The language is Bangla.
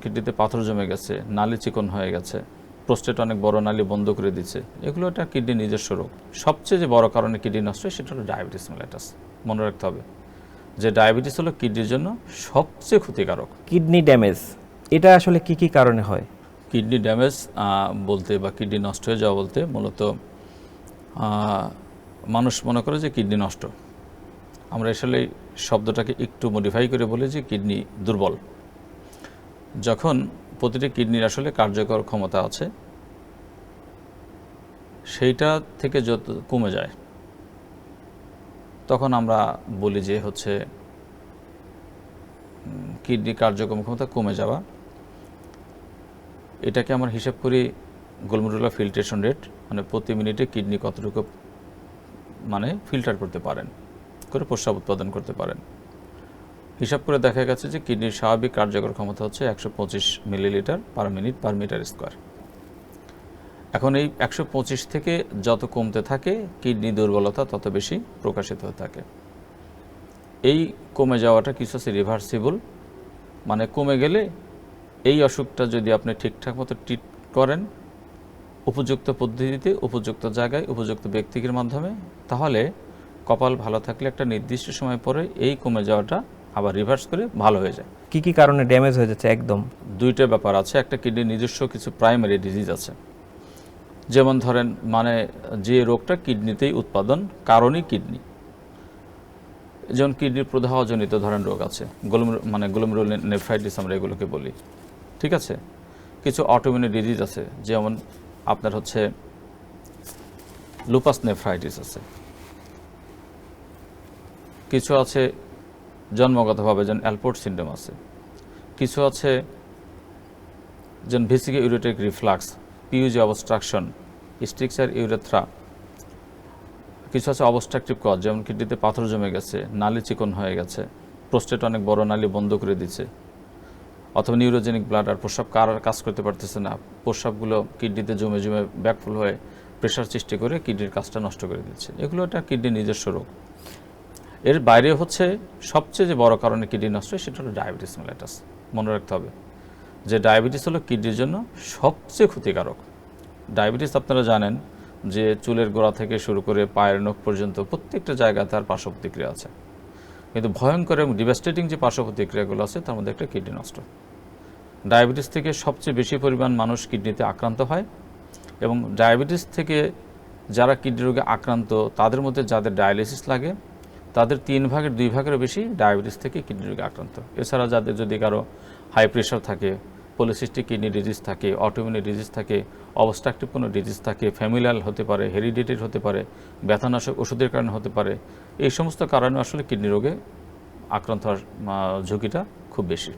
কিডনিতে পাথর জমে গেছে, নালি চিকন হয়ে গেছে, প্রোস্টেট অনেক বড় নালি বন্ধ করে দিচ্ছে, এগুলো একটা কিডনি নিজস্ব রোগ। সবচেয়ে যে বড় কারণে কিডনি নষ্ট হয় সেটা হলো ডায়াবেটিস মেলাইটাস। মনে রাখতে হবে যে ডায়াবেটিস হলো কিডনির জন্য সবচেয়ে ক্ষতিকারক। কিডনি ড্যামেজ এটা আসলে কি কি কারণে হয়? কিডনি ড্যামেজ বলতে বা কিডনি নষ্ট হয়ে যাওয়া বলতে মূলত মানুষ মনে করে যে কিডনি নষ্ট। আমরা আসলে শব্দটাকে একটু মডিফাই করে বলি যে কিডনি দুর্বল। যখন প্রতিটি কিডনির আসলে কার্যকর ক্ষমতা আছে সেইটা থেকে যত কমে যায় তখন আমরা বলি যে হচ্ছে কিডনি কার্যক্রম ক্ষমতা কমে যাওয়া। এটাকে আমরা হিসাব করি গ্লোমেরুলার ফিল্ট্রেশন রেট, মানে প্রতি মিনিটে কিডনি কতটুকু মানে ফিল্টার করতে পারেন, করে প্রস্রাব উৎপাদন করতে পারেন। হিসাব করে দেখা গেছে যে কিডনির স্বাভাবিক কার্যকর ক্ষমতা হচ্ছে 125 millilitre per minute per metre square. এখন এই 125 থেকে যত কমতে থাকে কিডনি দুর্বলতা তত বেশি প্রকাশিত হতে থাকে। এই কমে যাওয়াটা কিছু আছে রিভার্সিবল, মানে কমে গেলে এই অসুখটা যদি আপনি ঠিকঠাক মতো ট্রিট করেন উপযুক্ত পদ্ধতিতে, উপযুক্ত জায়গায়, উপযুক্ত ব্যক্তির মাধ্যমে, তাহলে কপাল ভালো থাকলে একটা নির্দিষ্ট সময় পরে এই কমে যাওয়াটা আবার রিভার্স করে ভালো হয়ে যায়। কি কি কারণে ড্যামেজ হয়ে যাচ্ছে? একদম দুইটা ব্যাপার আছে। একটা কিডনির নিজস্ব কিছু প্রাইমারি ডিজিজ আছে, যেমন ধরেন মানে যে রোগটা কিডনিতেই উৎপাদন কারণই কিডনি, যেমন কিডনির প্রদাহজনিত ধরেন রোগ আছে, গ্লোমেরুলার নেফ্রাইটিস আমরা এগুলোকে বলি, ঠিক আছে। কিছু অটোইমিউন ডিজিজ আছে, যেমন আপনার হচ্ছে লুপাস নেফ্রাইটিস আছে। কিছু আছে জন্মগতভাবে যেমন অ্যালপোর্ট সিনড্রোম আছে। কিছু আছে যেমন vesicular ureteric reflux, PUJ obstruction, stricture urethra. কিছু আছে অবস্ট্রাকটিভ কজ, যেমন কিডনিতে পাথর জমে গেছে, নালি চিকন হয়ে গেছে, প্রোস্টেট অনেক বড় নালি বন্ধ করে দিচ্ছে, অথবা নিউরোজেনিক ব্লাডার, প্রস্রাব কাজ করতে পারতেছে না, প্রস্রাবগুলো কিডনিতে জমে জমে ব্যাকফুল হয়ে প্রেশার সৃষ্টি করে কিডনির কাজটা নষ্ট করে দিচ্ছে। এগুলো একটা কিডনির নিজস্ব রোগ। এর বাইরে হচ্ছে সবচেয়ে যে বড় কারণে কিডনি নষ্ট হয় সেটা হলো ডায়াবেটিস মেলাইটাস। মনে রাখতে হবে যে ডায়াবেটিস হলো কিডনির জন্য সবচেয়ে ক্ষতিকারক। ডায়াবেটিস আপনারা জানেন যে চুলের গোড়া থেকে শুরু করে পায়ের নখ পর্যন্ত প্রত্যেকটা জায়গায় তার পার্শ্ব প্রতিক্রিয়া আছে, কিন্তু ভয়ঙ্কর এবং ডিভাস্টেটিং যে পার্শ্ব প্রতিক্রিয়াগুলো আছে তার মধ্যে একটা কিডনি নষ্ট। ডায়াবেটিস থেকে সবচেয়ে বেশি পরিমাণ মানুষ কিডনিতে আক্রান্ত হয়, এবং ডায়াবেটিস থেকে যারা কিডনি রোগে আক্রান্ত তাদের মধ্যে যাদের ডায়ালিসিস লাগে তাদের 3 ভাগের 2 ভাগেরও বেশি ডায়াবেটিস থেকে কিডনি রোগে আক্রান্ত। এছাড়া যাদের যদি কারো হাই প্রেশার থাকে, পলিসিস্টিক কিডনি ডিজিজ থাকে, অটোইমিউন ডিজিজ থাকে, অবস্ট্রাকটিভ কোনো ডিজিজ থাকে, ফ্যামিলিয়াল হতে পারে, হেরিডিটির হতে পারে, ব্যথানাশক ওষুধের কারণে হতে পারে, এই সমস্ত কারণে আসলে কিডনি রোগে আক্রান্ত হওয়ার ঝুঁকিটা খুব বেশি।